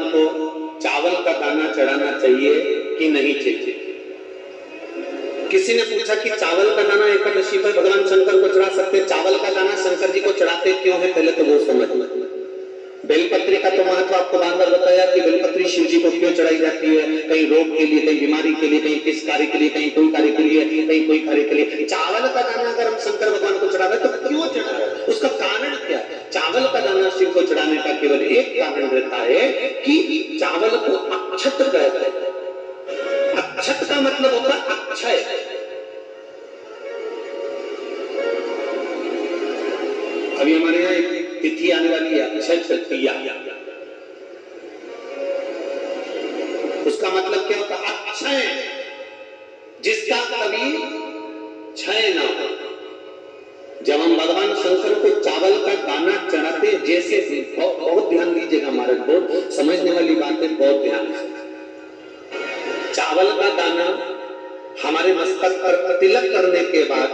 को चावल का दाना चढ़ाना चाहिए कि नहीं चाहिए? किसी ने पूछा कि चावल का दाना एकादशी पर भगवान शंकर को चढ़ा सकते, चावल का दाना शंकर जी को चढ़ाते क्यों है? पहले तो वो समझ लो। बेलपत्री का तो महत्व आपको बार बार बताया कि बेलपत्री शिव जी को क्यों चढ़ाई जाती है, कहीं रोग के लिए, कहीं बीमारी के लिए, कहीं किस कार्य के लिए, कहीं कोई कार्य के लिए, कहीं कोई कार्य के लिए। चावल का दाना अगर हम शंकर भगवान को चढ़ा रहे तो क्यों चढ़ा रहे, उसका कारण क्या है? चावल का दाना शिव को चढ़ाने का केवल एक कारण रहता है कि चावल को अक्षत कहते हैं। अक्षत का मतलब होता है अक्षय। अभी हमारे यहाँ एक तिथि आने वाली है, अक्षय तृतीया। उसका मतलब क्या होता है? अक्षय, जिसका कभी क्षय ना हो। जब हम भगवान शंकर को चावल का दाना चढ़ाते, जैसे बहुत ध्यान दीजिएगा महाराज, बहुत समझने वाली बात है, बहुत ध्यान। चावल का दाना हमारे मस्तक पर तिलक करने के बाद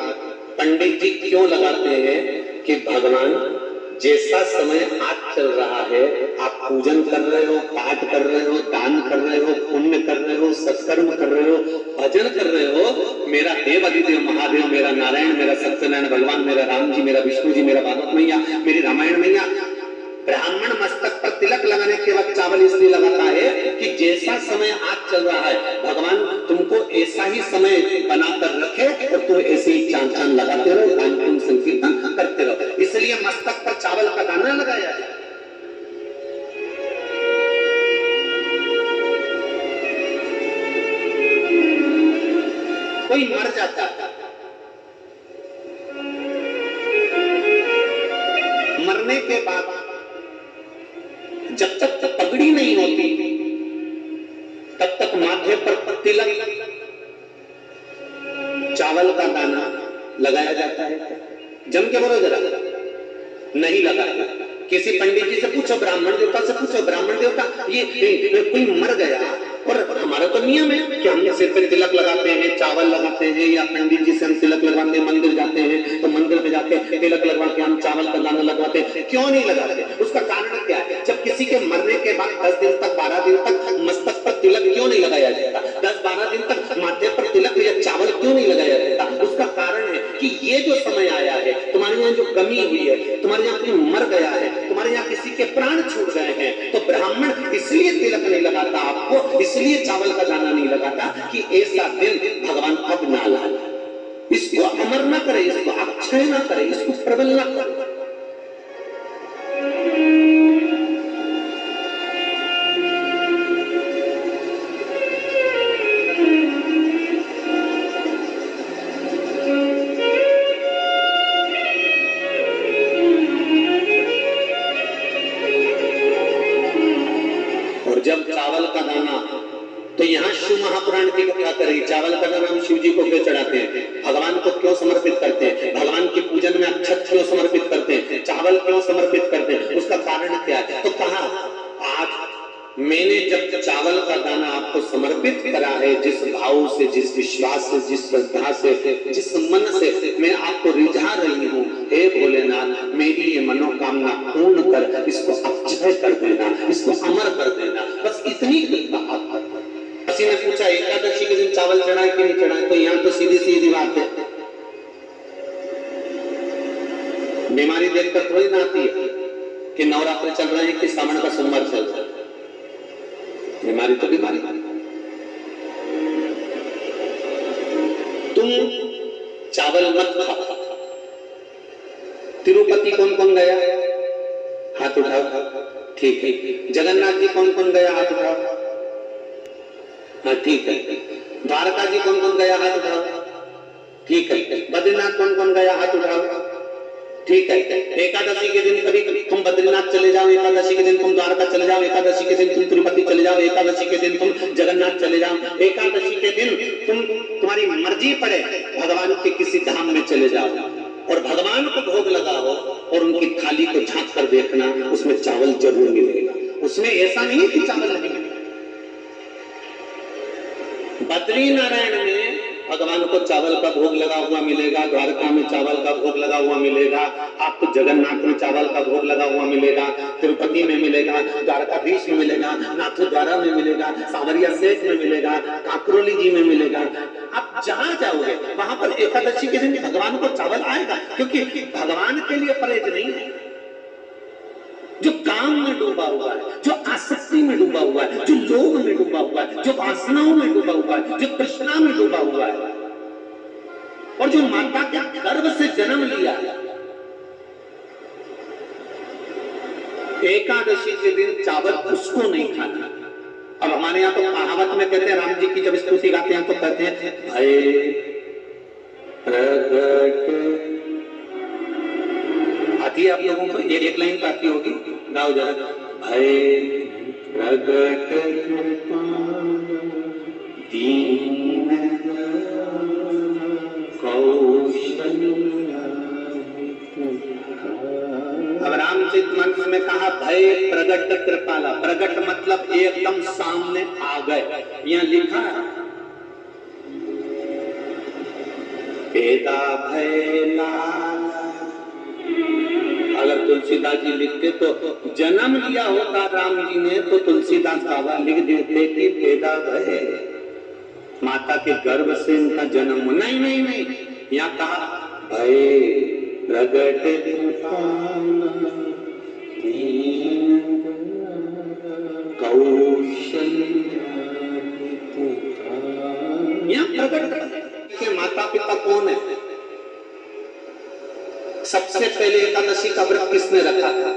पंडित जी क्यों लगाते हैं कि भगवान जैसा समय आज चल रहा है, आप पूजन कर रहे हो, पाठ कर रहे हो, दान कर रहे हो, पुण्य कर रहे हो, सत्कर्म कर रहे हो, भजन कर रहे हो, मेरा देव अधिदेव महादेव, मेरा नारायण, मेरा सत्यनारायण भगवान, मेरा राम जी, मेरा विष्णु जी, मेरा भागवत मैया, मेरी रामायण मैया। ब्राह्मण मस्तक पर तिलक लगाने के बाद चावल इसलिए लगाता है कि जैसा समय आज चल रहा है, भगवान तुमको ऐसा ही समय बनाकर रखे और तुम ऐसे ही चांद चांद लगाते रहो, दान पुण्य संकीर्तन करते रहो, इसलिए मस्तक पर चावल का दाना लगाया है। कोई मर जाता है, मरने के बाद जब तक पगड़ी नहीं होती तब तक माथे पर तिलक चावल का दाना लगाया जाता है। जम के बोलो जरा, नहीं लगाया। किसी पंडित जी से पूछो, ब्राह्मण देवता से पूछो, ब्राह्मण देवता ये कोई मर गया, और हमारा तो नियम है कि हम सिर पे तिलक लगाते हैं, चावल लगाते हैं, या पंडित जी से हम तिलक लगवाते हैं, मंदिर जाते हैं तो मंदिर में जाके तिलक लगवा के हम चावल का दाना लगवाते हैं। क्यों नहीं लगाते? उसका कारण क्या है? जब किसी के मरने के बाद 10 दिन तक, 12 दिन तक मस्तक पर तिलक क्यों नहीं लगाया जाता? 10-12 दिन तक माथे पर तिलक या चावल क्यों नहीं लगाया जाता? उसका कारण है कि ये जो समय आया है, तुम्हारे यहाँ जो कमी हुई है, तुम्हारे यहाँ कोई मर गया है, तुम्हारे यहाँ किसी के प्राण छूट गए हैं, तो ब्राह्मण इसलिए तिलक नहीं लगाता आपको, इसलिए चावल का दाना नहीं लगाता कि ऐसा दिन भगवान अब ना लाए, इसको अमर ना करे, इसको अक्षय ना करे, इसको प्रबल ना करे। चावल का दाना हम शिव जी को क्यों चढ़ाते हैं? भगवान को क्यों समर्पित करते हैं? भगवान के पूजन में अक्षत क्यों समर्पित करते हैं? चावल क्यों समर्पित करते हैं? उसका कारण क्या है? तो कहा आज मैंने जब चावल का दाना आपको समर्पित करा है, जिस भाव से, जिस विश्वास से, जिस श्रद्धा से, जिस मन से मैं आपको रिझा रही हूँ, हे भोलेनाथ मेरी ये मनोकामना पूर्ण कर, इसको अक्षय कर देना, इसको अमर कर देना, बस इतनी कृपा। किसी ने पूछा एकादशी के दिन चावल चढ़ाए कि नहीं चढ़ाए? तो यहाँ तो सीधी सीधी बात है, बीमारी देखकर थोड़ी ना आती है कि नवरात्र चल रहे हैं कि सावन का सोमवार चल रहा है। बीमारी तो बीमारी। तुम चावल मत खाओ। तिरुपति कौन कौन गया? हाथ उठाओ। ठीक है। जगन्नाथ जी कौन कौन गया? हाथ उठाओ। हाँ ठीक है। द्वारका जी कौन कौन गया? हाथ उठाओ। ठीक है। बद्रीनाथ कौन कौन गया? हाथ उठाओ। ठीक है। एकादशी के दिन कभी तुम बद्रीनाथ चले जाओ, एकादशी के दिन तुम द्वारका चले जाओ, एकादशी के दिन तुम तिरुपति चले जाओ, एकादशी के दिन तुम जगन्नाथ चले जाओ, एकादशी के दिन तुम्हारी मर्जी पड़े भगवान के किसी धाम में चले जाओ और भगवान को भोग लगाओ और उनकी थाली को झांक कर देखना, उसमें चावल जरूर मिलेगा। उसमें ऐसा नहीं कि चावल नहीं मिलेगा। बद्री नारायण में भगवान को चावल का भोग लगा हुआ मिलेगा, द्वारका में चावल का भोग लगा हुआ मिलेगा, आपको जगन्नाथ में चावल का भोग लगा हुआ मिलेगा, तिरुपति में मिलेगा, द्वारकाधीश में मिलेगा, नाथद्वारा में मिलेगा, सांवरिया सेठ में मिलेगा, काकरोली जी में मिलेगा। आप जहां जाओगे वहां पर एकादशी के दिन भगवान को चावल आएगा, क्योंकि भगवान के लिए परहेज नहीं है। जो काम में डूबा हुआ है, जो आसक्ति में डूबा हुआ है, जो लोभ में डूबा हुआ है, जो वासनाओं में डूबा हुआ है, जो तृष्णा में डूबा हुआ है, और जो माता के गर्भ से जन्म लिया, एकादशी के दिन चावल उसको नहीं खाना। अब हमारे यहाँ तो कहावत में कहते हैं, राम जी की जब स्तुति गाते हैं तो कहते हैं भय प्रगट, आती है आप लोगों को एक लाइन तो आती होगी, गाओ जरा। भय प्रगट दीन कौशल्या। अब रामचरितमानस में कहा भय प्रगट कृपाला, प्रगट मतलब एकदम सामने आ गए। यहाँ लिखा पेदा भय लाला। अगर तुलसीदास जी लिखते तो जन्म लिया होता राम जी ने तो तुलसीदास बाबा लिख देते कि पैदा भय, माता के गर्भ से इनका जन्म। नहीं नहीं नहीं, यहाँ कहा भय प्रगट कौशल्या। यहाँ प्रगट के माता पिता कौन है? सबसे पहले एकादशी का व्रत किसने रखा था?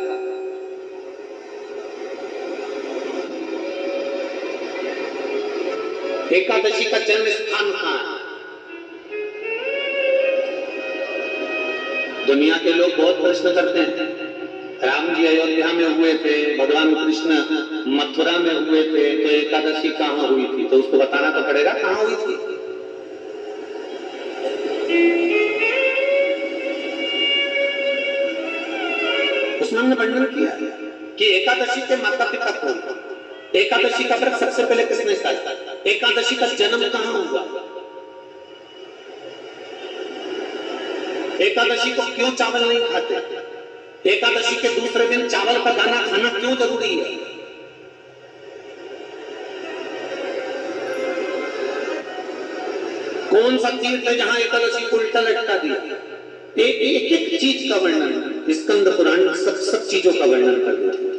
एकादशी का जन्म स्थान कहां है? दुनिया के लोग बहुत प्रश्न करते हैं, राम जी अयोध्या में हुए थे, भगवान कृष्ण मथुरा में हुए थे, तो एकादशी कहां हुई थी? तो उसको बताना तो पड़ेगा कहां हुई थी। उसने वर्णन किया कि एकादशी के माता पिता कौन, एकादशी का व्रत सबसे पहले किसने स्टार्ट किया, एकादशी का जन्म कहां हुआ, एकादशी को क्यों चावल नहीं खाते, एकादशी के दूसरे दिन चावल का दाना खाना क्यों जरूरी है। कौन सा तीर्थ है जहां एकादशी को उल्टा लटका दिया। एक एक चीज का वर्णन स्कंद पुराण सब चीजों का वर्णन कर देते हैं।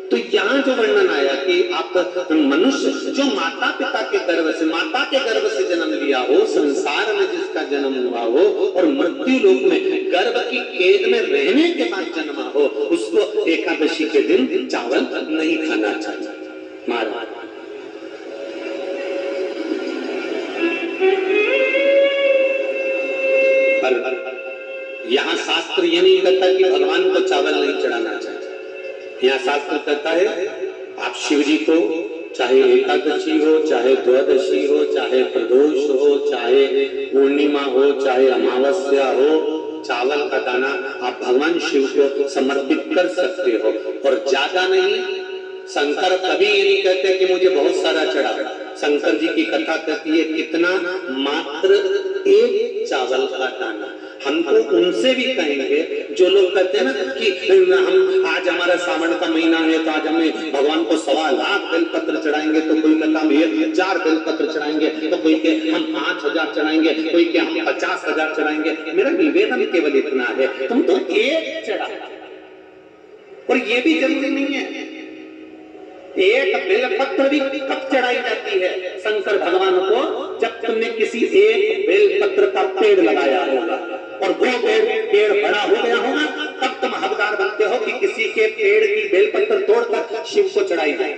तो यहाँ जो वर्णन आया कि आप मनुष्य जो माता पिता के गर्भ से, माता के गर्भ से जन्म लिया हो, संसार में जिसका जन्म हुआ हो और मृत्यु लोक में गर्भ की केद में रहने के बाद जन्मा हो, उसको एकादशी के दिन चावल नहीं खाना चाहिए। मारा यहाँ शास्त्र ये नहीं कहता कि भगवान को चावल नहीं चढ़ाना चाहिए। यहाँ शास्त्र कहता है आप शिव जी को चाहे एकादशी हो, चाहे द्वादशी हो, चाहे प्रदोष हो, चाहे पूर्णिमा हो, चाहे अमावस्या हो, चावल का दाना आप भगवान शिव को समर्पित कर सकते हो। और ज्यादा नहीं, शंकर कभी ये नहीं कहते कि मुझे बहुत सारा चढ़ा। शंकर जी की कथा कहती है कितना, मात्र एक चावल का दाना। हमको उनसे भी कहेंगे जो लोग कहते हैं ना कि हम आज हमारा सावन का महीना है तो आज हमें भगवान को 1.25 लाख बेलपत्र चढ़ाएंगे, तो कोई कहता हम 1000 बेलपत्र चढ़ाएंगे, तो कोई के हम 5000 चढ़ाएंगे, कोई के हम 50,000 चढ़ाएंगे। मेरा निवेदन केवल इतना है, तुम तो एक चढ़ा। और ये भी जरूरी नहीं है, एक बेलपत्र भी कब चढ़ाई जाती है शंकर भगवान को, जब तुमने किसी एक बेलपत्र का पेड़ लगाया होगा और वो पेड़ बड़ा हो गया होगा, तब तुम हकदार बनते हो कि किसी के पेड़ की बेलपत्र तोड़कर शिव को चढ़ाई जाए।